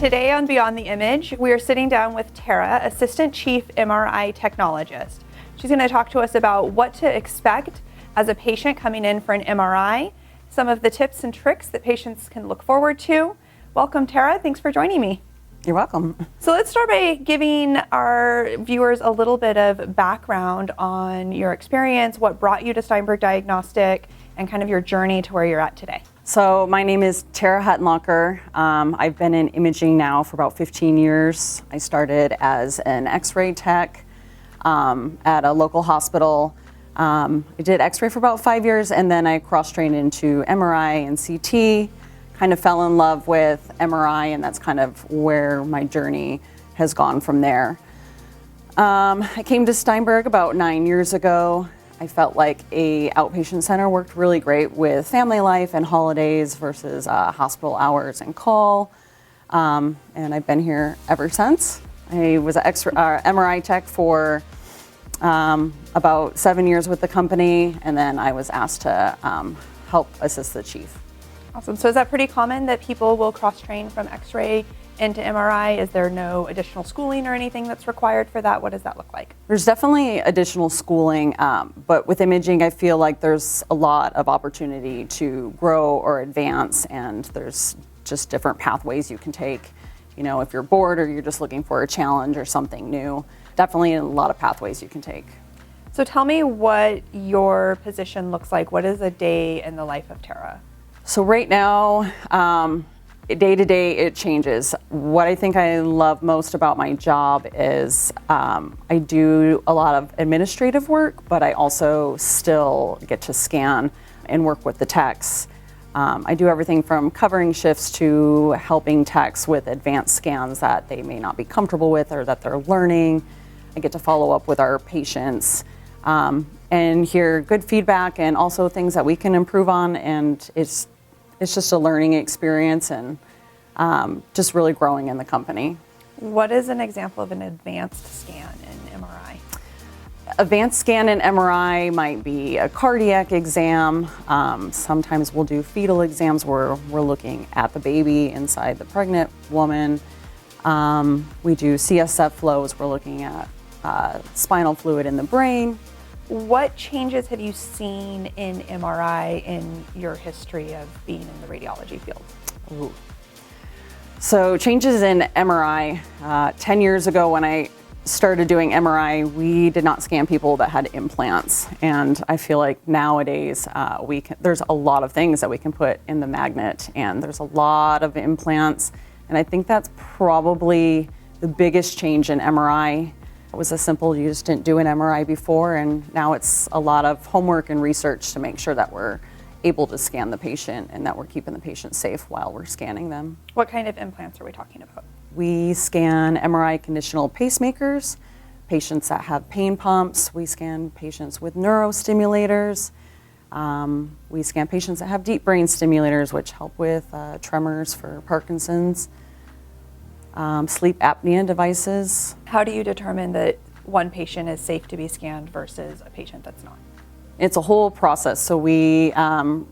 Today on Beyond the Image, we are sitting down with Tara, Assistant Chief MRI Technologist. She's going to talk to us about what to expect as a patient coming in for an MRI, some of the tips and tricks that patients can look forward to. Welcome, Tara. Thanks for joining me. You're welcome. So let's start by giving our viewers a little bit of background on your experience, what brought you to Steinberg Diagnostic, and kind of your journey to where you're at today. So my name is Tara Huttenlocker. I've been in imaging now for about 15 years. I started as an x-ray tech at a local hospital. I did x-ray for about 5 years, and then I cross-trained into MRI and CT. Kind of fell in love with MRI, and that's kind of where my journey has gone from there. I came to Steinberg about 9 years ago. I felt like a outpatient center worked really great with family life and holidays versus hospital hours and call. And I've been here ever since. I was an MRI tech for about 7 years with the company, and then I was asked to help assist the chief. Awesome. So is that pretty common that people will cross-train from x-ray into MRI? Is there no additional schooling or anything that's required for that? What does that look like? There's definitely additional schooling, but with imaging, I feel like there's a lot of opportunity to grow or advance, and there's just different pathways you can take. You know, if you're bored or you're just looking for a challenge or something new, definitely a lot of pathways you can take. So tell me what your position looks like. What is a day in the life of Tara? So right now, day to day, it changes. What I think I love most about my job is I do a lot of administrative work, but I also still get to scan and work with the techs. I do everything from covering shifts to helping techs with advanced scans that they may not be comfortable with or that they're learning. I get to follow up with our patients and hear good feedback and also things that we can improve on, and it's just a learning experience and just really growing in the company. What is an example of an advanced scan in MRI? Advanced scan in MRI might be a cardiac exam. Sometimes we'll do fetal exams where we're looking at the baby inside the pregnant woman. We do CSF flows. We're looking at spinal fluid in the brain. What changes have you seen in MRI in your history of being in the radiology field? Ooh. So changes in MRI, 10 years ago when I started doing MRI, we did not scan people that had implants. And I feel like nowadays there's a lot of things that we can put in the magnet, and there's a lot of implants. And I think that's probably the biggest change in MRI. It was a simple, you just didn't do an MRI before, and now it's a lot of homework and research to make sure that we're able to scan the patient and that we're keeping the patient safe while we're scanning them. What kind of implants are we talking about? We scan MRI conditional pacemakers, patients that have pain pumps. We scan patients with neurostimulators. We scan patients that have deep brain stimulators, which help with tremors for Parkinson's. Sleep apnea devices. How do you determine that one patient is safe to be scanned versus a patient that's not? It's a whole process. So we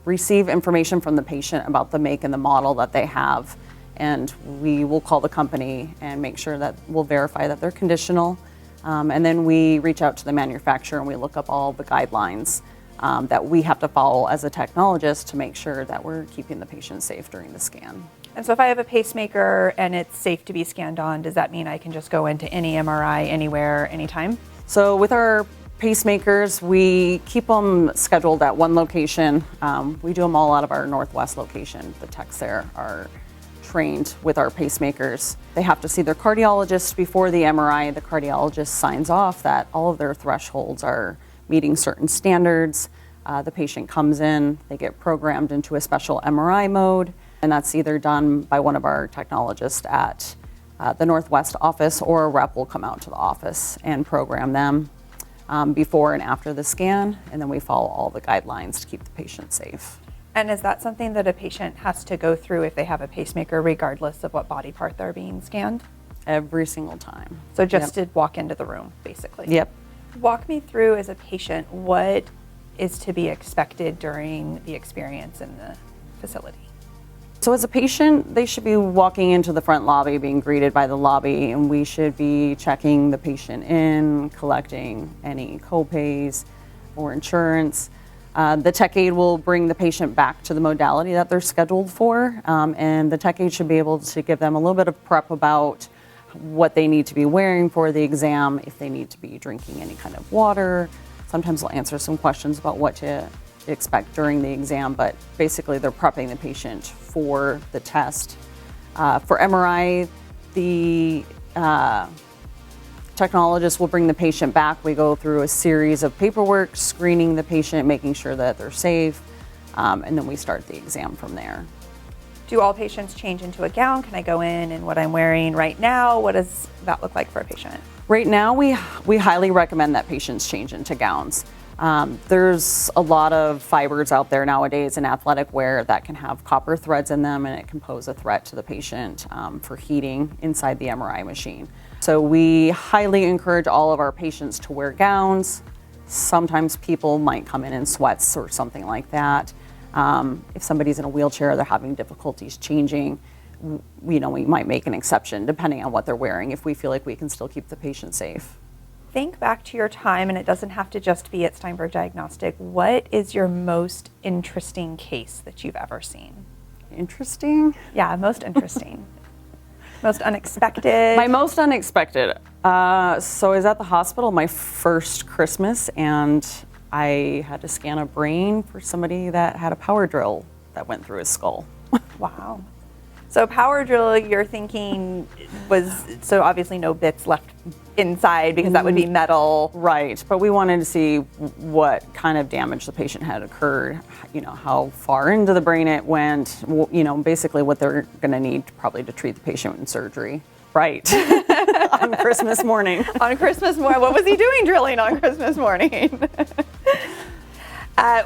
receive information from the patient about the make and the model that they have, and we will call the company and make sure that we'll verify that they're conditional. And then we reach out to the manufacturer and we look up all the guidelines that we have to follow as a technologist to make sure that we're keeping the patient safe during the scan. And so if I have a pacemaker and it's safe to be scanned on, does that mean I can just go into any MRI anywhere, anytime? So with our pacemakers, we keep them scheduled at one location. We do them all out of our Northwest location. The techs there are trained with our pacemakers. They have to see their cardiologist before the MRI. The cardiologist signs off that all of their thresholds are meeting certain standards. The patient comes in, they get programmed into a special MRI mode, and that's either done by one of our technologists at the Northwest office, or a rep will come out to the office and program them before and after the scan, and then we follow all the guidelines to keep the patient safe. And is that something that a patient has to go through if they have a pacemaker, regardless of what body part they're being scanned? Every single time. So just to walk into the room, basically? Yep. Walk me through, as a patient, what is to be expected during the experience in the facility? So as a patient, they should be walking into the front lobby, being greeted by the lobby, and we should be checking the patient in, collecting any co-pays or insurance. The tech aide will bring the patient back to the modality that they're scheduled for, and the tech aide should be able to give them a little bit of prep about what they need to be wearing for the exam, if they need to be drinking any kind of water. Sometimes they'll answer some questions about what to expect during the exam, but basically they're prepping the patient for the test. For MRI, the technologist will bring the patient back. We go through a series of paperwork, screening the patient, making sure that they're safe, and then we start the exam from there. Do all patients change into a gown? Can I go in what I'm wearing right now? What does that look like for a patient? Right now, we highly recommend that patients change into gowns. There's a lot of fibers out there nowadays in athletic wear that can have copper threads in them, and it can pose a threat to the patient for heating inside the MRI machine. So we highly encourage all of our patients to wear gowns. Sometimes people might come in sweats or something like that. If somebody's in a wheelchair, they're having difficulties changing, we might make an exception depending on what they're wearing if we feel like we can still keep the patient safe. Think back to your time, and it doesn't have to just be at Steinberg Diagnostic. What is your most interesting case that you've ever seen? Interesting? Yeah, most interesting. Most unexpected? My most unexpected. So I was at the hospital my first Christmas, and I had to scan a brain for somebody that had a power drill that went through his skull. Wow. So power drill, you're thinking so obviously no bits left inside because that would be metal. Right, but we wanted to see what kind of damage the patient had occurred, how far into the brain it went, basically what they're gonna need probably to treat the patient in surgery. Right, on Christmas morning. On Christmas morning, what was he doing drilling on Christmas morning?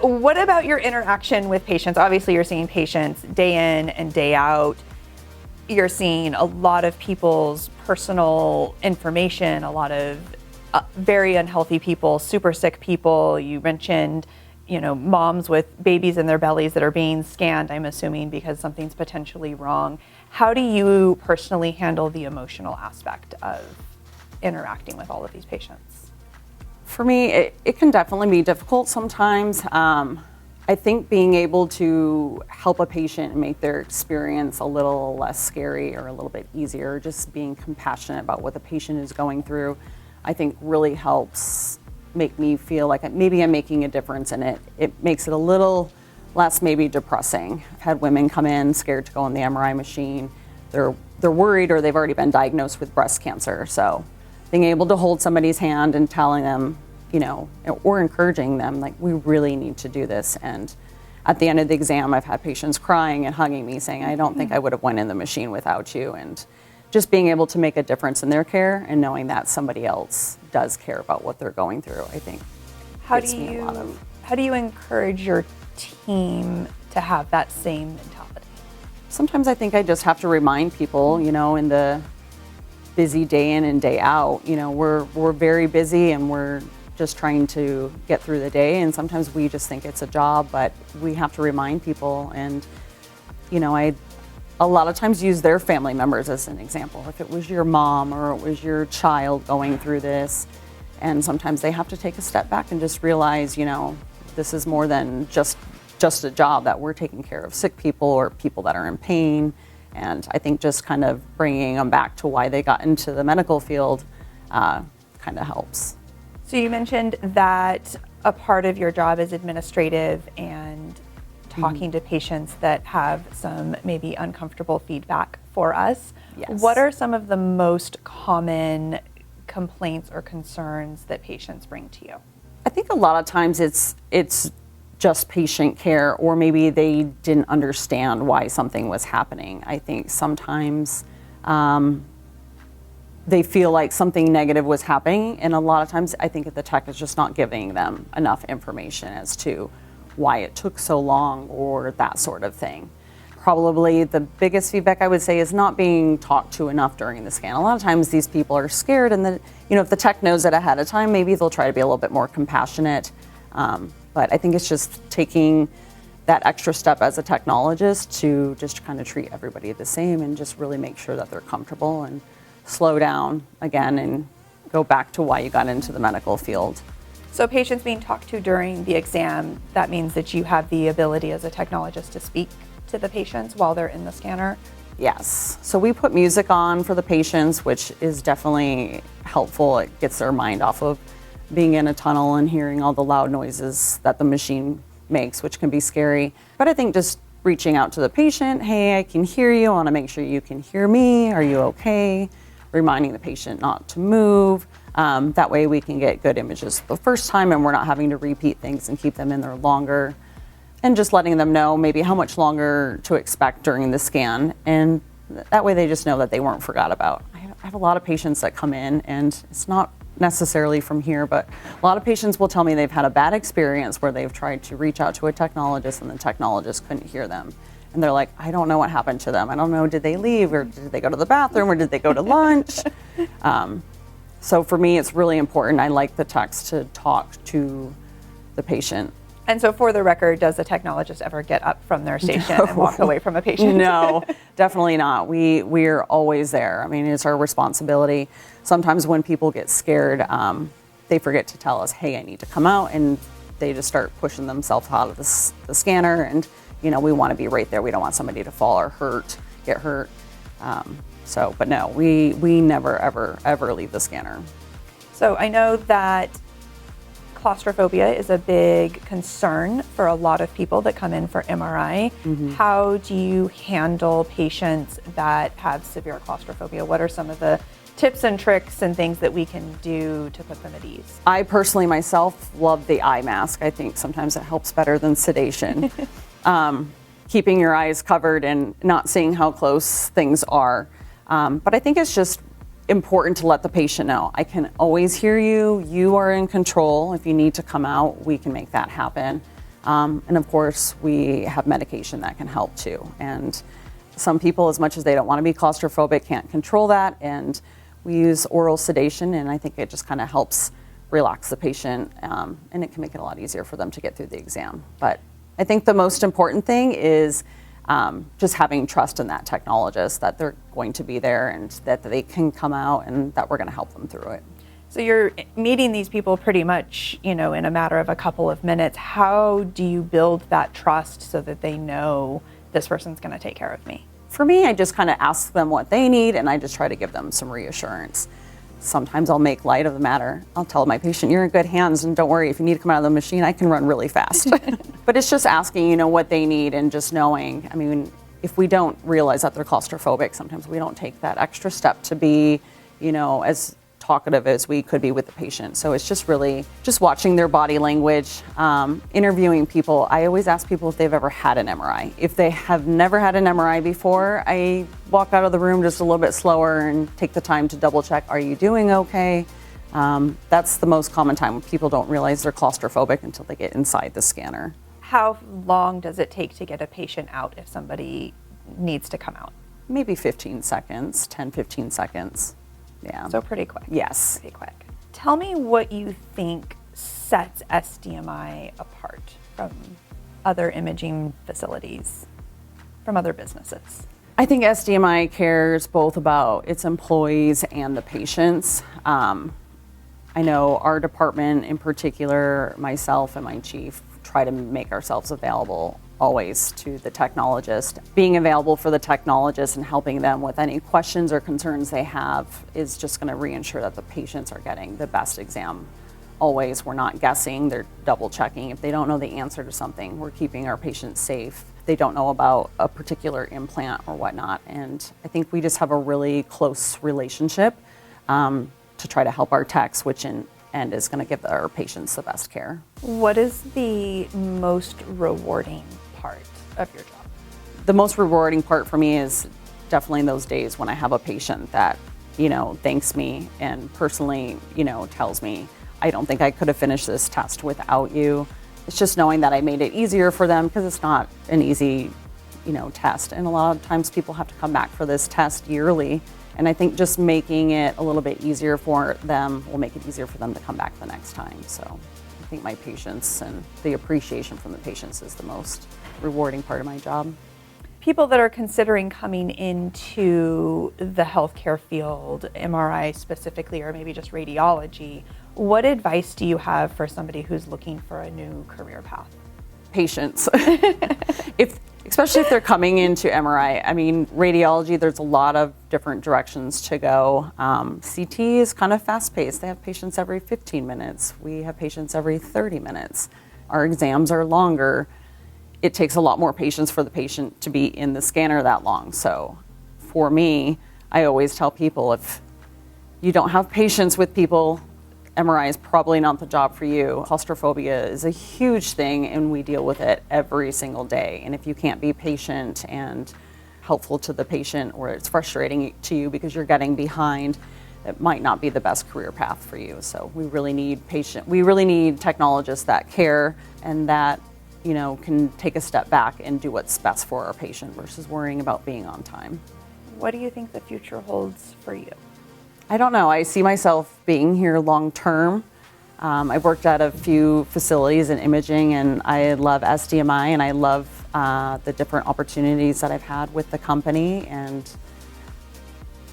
What about your interaction with patients? Obviously you're seeing patients day in and day out. You're seeing a lot of people's personal information, a lot of very unhealthy people, super sick people. You mentioned, moms with babies in their bellies that are being scanned, I'm assuming, because something's potentially wrong. How do you personally handle the emotional aspect of interacting with all of these patients? For me, it can definitely be difficult sometimes. I think being able to help a patient and make their experience a little less scary or a little bit easier, just being compassionate about what the patient is going through, I think really helps make me feel like maybe I'm making a difference in it. It makes it a little less maybe depressing. I've had women come in scared to go on the MRI machine. They're worried or they've already been diagnosed with breast cancer. So being able to hold somebody's hand and telling them, or encouraging them, like, we really need to do this. And at the end of the exam, I've had patients crying and hugging me saying, I don't think I would have went in the machine without you. And just being able to make a difference in their care and knowing that somebody else does care about what they're going through, I think how do you encourage your team to have that same mentality? Sometimes I think I just have to remind people, in the busy day in and day out, we're very busy and we're just trying to get through the day, and sometimes we just think it's a job, but we have to remind people. And I a lot of times use their family members as an example. If it was your mom or it was your child going through this, and sometimes they have to take a step back and just realize, this is more than just a job, that we're taking care of sick people or people that are in pain. And I think just kind of bringing them back to why they got into the medical field kind of helps. So you mentioned that a part of your job is administrative and talking to patients that have some maybe uncomfortable feedback for us. Yes. What are some of the most common complaints or concerns that patients bring to you? I think a lot of times it's just patient care, or maybe they didn't understand why something was happening. I think sometimes they feel like something negative was happening, and a lot of times I think the tech is just not giving them enough information as to why it took so long or that sort of thing. Probably the biggest feedback I would say is not being talked to enough during the scan. A lot of times these people are scared, and if the tech knows it ahead of time, maybe they'll try to be a little bit more compassionate. But I think it's just taking that extra step as a technologist to just kind of treat everybody the same and just really make sure that they're comfortable and slow down again and go back to why you got into the medical field. So patients being talked to during the exam, that means that you have the ability as a technologist to speak to the patients while they're in the scanner? Yes. So we put music on for the patients, which is definitely helpful. It gets their mind off of being in a tunnel and hearing all the loud noises that the machine makes, which can be scary. But I think just reaching out to the patient, hey, I can hear you. I want to make sure you can hear me. Are you okay? Reminding the patient not to move. That way we can get good images the first time and we're not having to repeat things and keep them in there longer. And just letting them know maybe how much longer to expect during the scan. And that way they just know that they weren't forgot about. I have a lot of patients that come in, and it's not necessarily from here, but a lot of patients will tell me they've had a bad experience where they've tried to reach out to a technologist and the technologist couldn't hear them. And they're like, I don't know what happened to them. I don't know, did they leave or did they go to the bathroom or did they go to lunch? So for me, it's really important. I like the techs to talk to the patient. And so for the record, does the technologist ever get up from their station and walk away from a patient? No, definitely not. We're always there. I mean, it's our responsibility. Sometimes when people get scared, they forget to tell us, hey, I need to come out, and they just start pushing themselves out of the scanner, and we want to be right there. We don't want somebody to fall or get hurt. But no, we never, ever leave the scanner. So I know that claustrophobia is a big concern for a lot of people that come in for MRI. Mm-hmm. How do you handle patients that have severe claustrophobia? What are some of the tips and tricks and things that we can do to put them at ease? I personally myself love the eye mask. I think sometimes it helps better than sedation. Keeping your eyes covered and not seeing how close things are. But I think it's just important to let the patient know, I can always hear you, you are in control. If you need to come out, we can make that happen. And of course, we have medication that can help too. And some people, as much as they don't want to be claustrophobic, can't control that. And we use oral sedation, and I think it just kind of helps relax the patient, and it can make it a lot easier for them to get through the exam. But I think the most important thing is just having trust in that technologist, that they're going to be there and that they can come out and that we're going to help them through it. So you're meeting these people pretty much, in a matter of a couple of minutes. How do you build that trust so that they know this person's going to take care of me? For me, I just kind of ask them what they need, and I just try to give them some reassurance. Sometimes I'll make light of the matter. I'll tell my patient, you're in good hands, and don't worry, if you need to come out of the machine, I can run really fast. But it's just asking, what they need and just knowing. I mean, if we don't realize that they're claustrophobic, sometimes we don't take that extra step to be, as talkative as we could be with the patient. So it's just really just watching their body language, interviewing people. I always ask people if they've ever had an MRI. If they have never had an MRI before, I walk out of the room just a little bit slower and take the time to double check, are you doing okay? That's the most common time when people don't realize they're claustrophobic until they get inside the scanner. How long does it take to get a patient out if somebody needs to come out? Maybe 15 seconds, 10, 15 seconds. Yeah. So pretty quick. Yes. Pretty quick. Tell me what you think sets SDMI apart from other imaging facilities, from other businesses. I think SDMI cares both about its employees and the patients. I know our department in particular, myself and my chief, try to make ourselves available always to the technologist. Being available for the technologist and helping them with any questions or concerns they have is just going to reassure that the patients are getting the best exam. Always, we're not guessing, they're double checking. If they don't know the answer to something, we're keeping our patients safe. They don't know about a particular implant or whatnot. And I think we just have a really close relationship to try to help our techs, which in end is going to give our patients the best care. What is the most rewarding part of your job? The most rewarding part for me is definitely those days when I have a patient that, thanks me and personally, tells me, I don't think I could have finished this test without you. It's just knowing that I made it easier for them, because it's not an easy, test. And a lot of times people have to come back for this test yearly. And I think just making it a little bit easier for them will make it easier for them to come back the next time. So think my patients and the appreciation from the patients is the most rewarding part of my job. People that are considering coming into the healthcare field, MRI specifically, or maybe just radiology, what advice do you have for somebody who's looking for a new career path? Patience. Especially if they're coming into MRI. I mean, radiology, there's a lot of different directions to go. CT is kind of fast-paced. They have patients every 15 minutes. We have patients every 30 minutes. Our exams are longer. It takes a lot more patience for the patient to be in the scanner that long. So for me, I always tell people, if you don't have patience with people, MRI is probably not the job for you. Claustrophobia is a huge thing, and we deal with it every single day. And if you can't be patient and helpful to the patient, or it's frustrating to you because you're getting behind, it might not be the best career path for you. So we really need technologists that care and that, you know, can take a step back and do what's best for our patient versus worrying about being on time. What do you think the future holds for you? I don't know. I see myself being here long term. I've worked at a few facilities in imaging, and I love SDMI, and I love the different opportunities that I've had with the company. And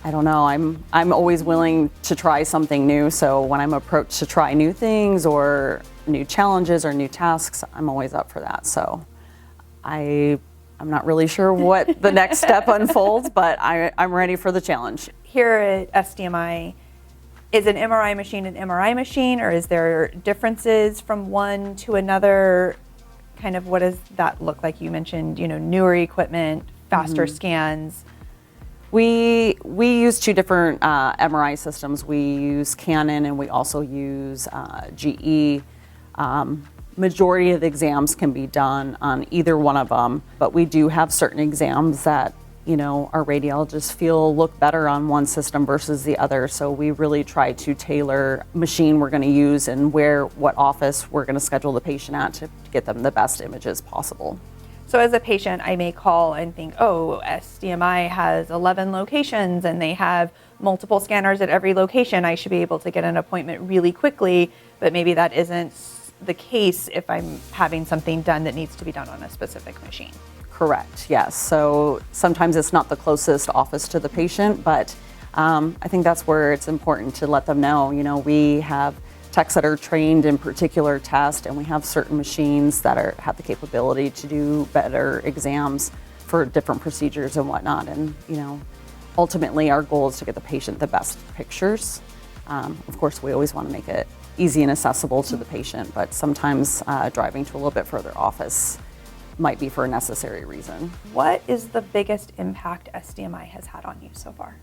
I don't know. I'm always willing to try something new. So when I'm approached to try new things or new challenges or new tasks, I'm always up for that. So I'm not really sure what the next step unfolds, but I'm ready for the challenge. Here at SDMI, is an MRI machine an MRI machine, or is there differences from one to another? Kind of what does that look like? You mentioned, you know, newer equipment, faster scans. We use two different MRI systems. We use Canon and we also use GE. Majority of the exams can be done on either one of them, but we do have certain exams that, you know, our radiologists feel look better on one system versus the other. So we really try to tailor machine we're going to use and what office we're going to schedule the patient at to get them the best images possible. So as a patient, I may call and think, oh, SDMI has 11 locations and they have multiple scanners at every location. I should be able to get an appointment really quickly, but maybe that isn't the case if I'm having something done that needs to be done on a specific machine. Correct, yes. So sometimes it's not the closest office to the patient, but I think that's where it's important to let them know, you know, we have techs that are trained in particular tests, and we have certain machines that have the capability to do better exams for different procedures and whatnot. And, you know, ultimately our goal is to get the patient the best pictures. Of course, we always want to make it easy and accessible to the patient, but sometimes driving to a little bit further office might be for a necessary reason. What is the biggest impact SDMI has had on you so far?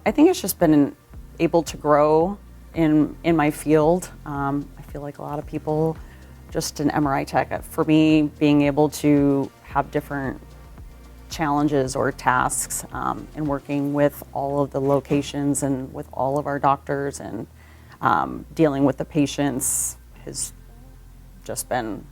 I think it's just been able to grow in my field. I feel like a lot of people, just in MRI tech, for me, being able to have different challenges or tasks and working with all of the locations and with all of our doctors and dealing with the patients has just been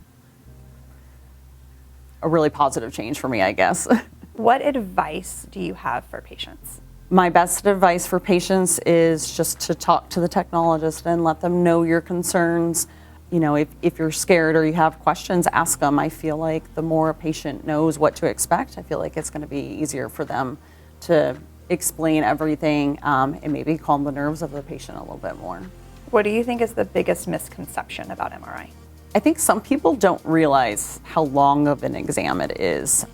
a really positive change for me, I guess. What advice do you have for patients? My best advice for patients is just to talk to the technologist and let them know your concerns. You know, if you're scared or you have questions, ask them. I feel like the more a patient knows what to expect, I feel like it's going to be easier for them to explain everything and maybe calm the nerves of the patient a little bit more. What do you think is the biggest misconception about MRI? I think some people don't realize how long of an exam it is.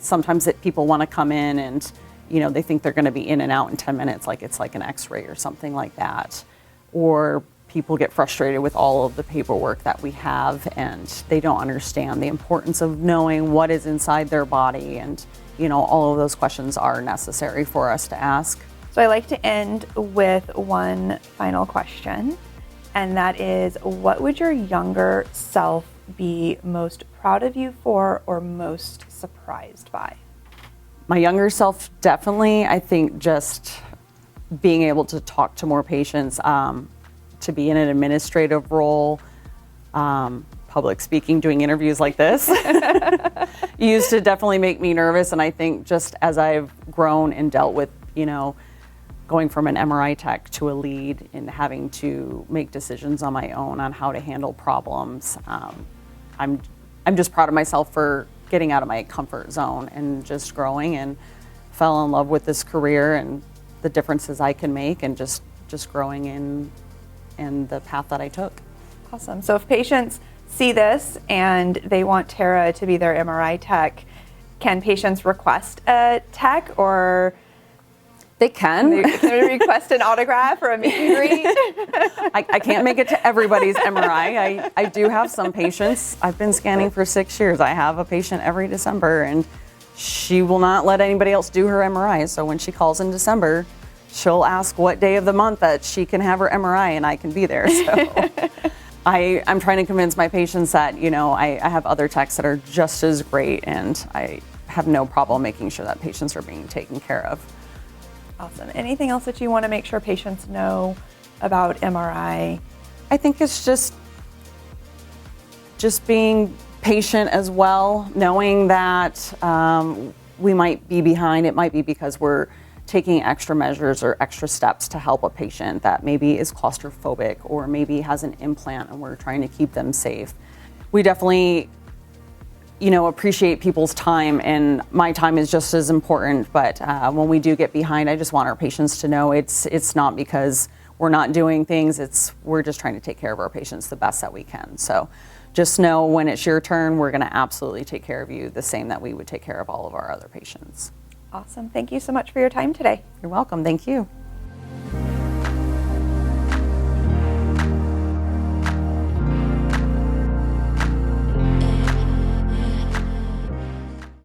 Sometimes people want to come in and, you know, they think they're going to be in and out in 10 minutes, like it's like an x-ray or something like that. Or people get frustrated with all of the paperwork that we have, and they don't understand the importance of knowing what is inside their body. And, you know, all of those questions are necessary for us to ask. So I like to end with one final question, and that is, what would your younger self be most proud of you for or most surprised by? My younger self, definitely, I think just being able to talk to more patients, to be in an administrative role, public speaking, doing interviews like this, used to definitely make me nervous. And I think just as I've grown and dealt with, you know, going from an MRI tech to a lead and having to make decisions on my own on how to handle problems. I'm just proud of myself for getting out of my comfort zone and just growing, and fell in love with this career and the differences I can make, and just growing in the path that I took. Awesome. So if patients see this and they want Tara to be their MRI tech, can patients request a tech, or they can they request an autograph or a meet and greet? I can't make it to everybody's MRI. I do have some patients. I've been scanning for 6 years. I have a patient every December, and she will not let anybody else do her MRI. So when she calls in December, she'll ask what day of the month that she can have her MRI, and I can be there. So I'm trying to convince my patients that, I have other techs that are just as great, and I have no problem making sure that patients are being taken care of. Awesome. Anything else that you want to make sure patients know about MRI? I think it's just being patient as well, knowing that we might be behind. It might be because we're taking extra measures or extra steps to help a patient that maybe is claustrophobic or maybe has an implant, and we're trying to keep them safe. We definitely appreciate people's time, and my time is just as important. But when we do get behind, I just want our patients to know it's not because we're not doing things. We're just trying to take care of our patients the best that we can. So just know when it's your turn, we're going to absolutely take care of you the same that we would take care of all of our other patients. Awesome. Thank you so much for your time today. You're welcome. Thank you.